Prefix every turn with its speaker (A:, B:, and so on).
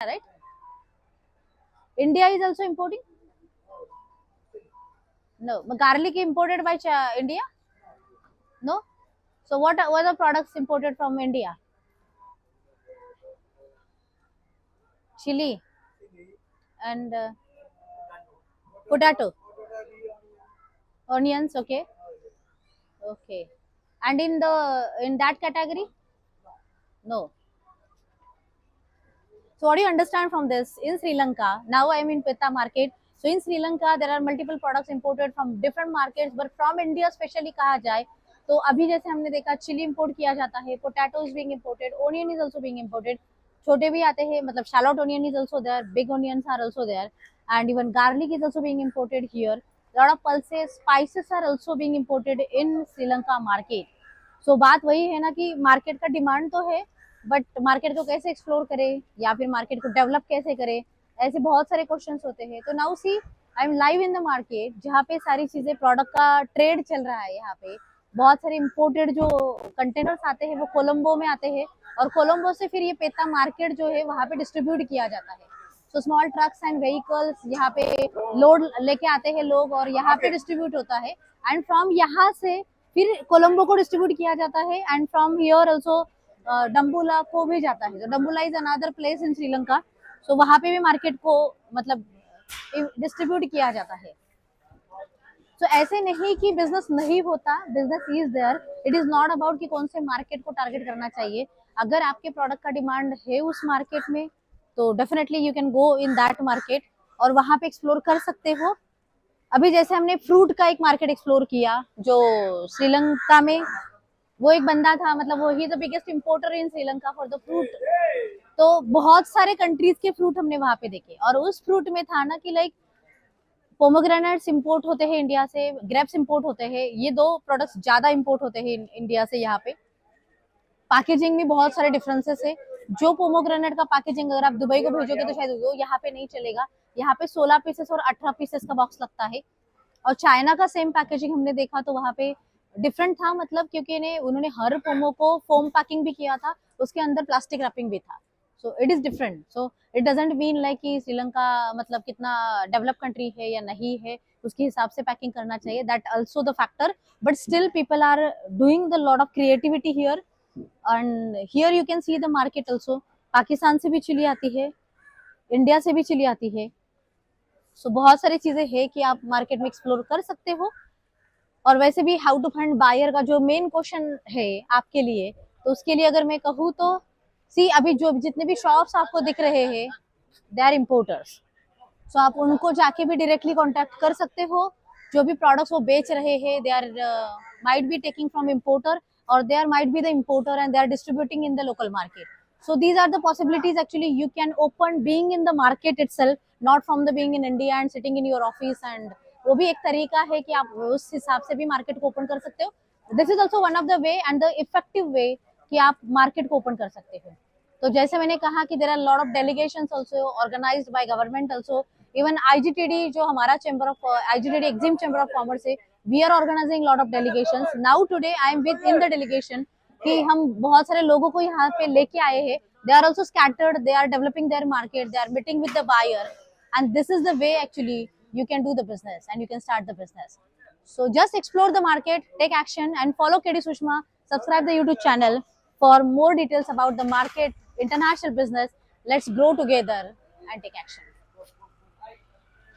A: right? India is also importing. No, garlic imported by India. No. So what are the products imported from India? Chili and potato, onions. Okay, okay. And in that category, no. So what do you understand from this? In Sri Lanka, now I am in Pitta market. So in Sri Lanka, there are multiple products imported from different markets, but from India specially कहा जाए तो अभी जैसे हमने देखा chilli import किया जाता है, potato is being imported, onion is also being imported, छोटे भी आते हैं, मतलब shallot onion is also there, big onions are also there, and even garlic is also being imported here. Lot of pulses, spices are also being imported in Sri Lanka market. So बात वही है ना कि market का demand तो है, but market को कैसे एक्सप्लोर करें या फिर मार्केट को डेवलप कैसे करें, ऐसे बहुत सारे क्वेश्चंस होते हैं. तो now see I am live in the market जहाँ पे सारी चीजें प्रोडक्ट का ट्रेड चल रहा है. यहाँ पे बहुत सारे इम्पोर्टेड जो कंटेनर्स आते हैं वो कोलंबो में आते हैं और कोलंबो से फिर ये पेता मार्केट जो है वहाँ पे डिस्ट्रीब्यूट किया जाता है. तो स्मॉल ट्रक्स एंड व्हीकल्स यहाँ पे लोड लेके आते हैं लोग और यहाँ पे डिस्ट्रीब्यूट होता है, एंड फ्रॉम यहाँ से फिर कोलंबो को डिस्ट्रीब्यूट किया जाता है, and from here also Dambulla को भी जाता है. तो Dambulla is another place in Sri Lanka. So वहां पे भी मार्केट को मतलब डिस्ट्रीब्यूट किया जाता है. तो ऐसे नहीं कि बिजनेस नहीं होता, business is there. It is not about कि कौन से मार्केट को टारगेट करना चाहिए. अगर आपके प्रोडक्ट का डिमांड है उस मार्केट में तो definitely you can go in that market और वहां पे एक्सप्लोर कर सकते हो. अभी जैसे हमने फ्रूट का एक मार्केट एक्सप्लोर किया जो श्रीलंका में, वो एक बंदा था, मतलब वो ही the biggest importer in Sri Lanka for the fruit. तो बहुत सारे कंट्रीज के फ्रूट हमने वहां पे देखे और उस फ्रूट में था ना कि लाइक पोमोग्रेनेट्स इंपोर्ट होते हैं इंडिया से, ग्रेप्स इंपोर्ट होते हैं, ये दो प्रोडक्ट्स ज्यादा इंपोर्ट होते हैं इंडिया से. यहाँ पे पैकेजिंग में बहुत सारे डिफरेंसेस है. जो पोमोग्रेनेट का पैकेजिंग अगर आप दुबई को भेजोगे तो शायद वो यहाँ पे नहीं चलेगा. यहाँ पे 16 पीसेस और 18 पीसेस का बॉक्स लगता है. और चाइना का सेम पैकेजिंग हमने देखा तो वहाँ पे डिफरेंट था, मतलब क्योंकि उन्होंने हर पोमो को फोम पैकिंग भी किया था, उसके अंदर प्लास्टिक रैपिंग भी था. So it is different. So it doesn't mean like कि श्रीलंका मतलब कितना डेवलप कंट्री है या नहीं है, उसके हिसाब से पैकिंग करना चाहिए. That also the factor, but still people are doing the lot of creativity here. And here you can see the market also. Pakistan से भी चिली आती है, इंडिया से भी चिली आती है. सो बहुत सारी चीजें है कि आप मार्केट में एक्सप्लोर कर सकते हो. और वैसे भी हाउ टू फाइंड बायर का जो मेन क्वेश्चन है आपके लिए, तो उसके लिए अगर मैं कहूँ तो सी अभी जो जितने भी शॉप्स आपको दिख रहे हैं दे आर इम्पोर्टर्स. सो आप उनको जाके भी डायरेक्टली कांटेक्ट कर सकते हो. जो भी प्रोडक्ट्स वो बेच रहे हैं they are might be taking from importer or they are might be the importer and they are distributing in the local market. So these are the possibilities actually you can open being in the market itself, not from the being in India and sitting in your office. And वो भी एक तरीका है कि आप उस हिसाब से भी मार्केट को ओपन कर सकते हो. This is also one of the way and the effective way कि आप मार्केट को ओपन कर सकते हो. तो जैसे मैंने कहा कि there are lot of delegations also organised by government also. Even IGTD जो हमारा chamber of IGTD EXIM chamber of commerce है, we are organizing lot of delegations. Now today I am in the delegation कि हम बहुत सारे लोगों को यहाँ पे लेके आए हैं. They are also scattered, they are developing their market, they are meeting with the buyer, and this is the way actually you can do the business and you can start the business. So just explore the market, take action, and follow KDSushma. Subscribe the YouTube channel for more details about the market, international business. Let's grow together and take action.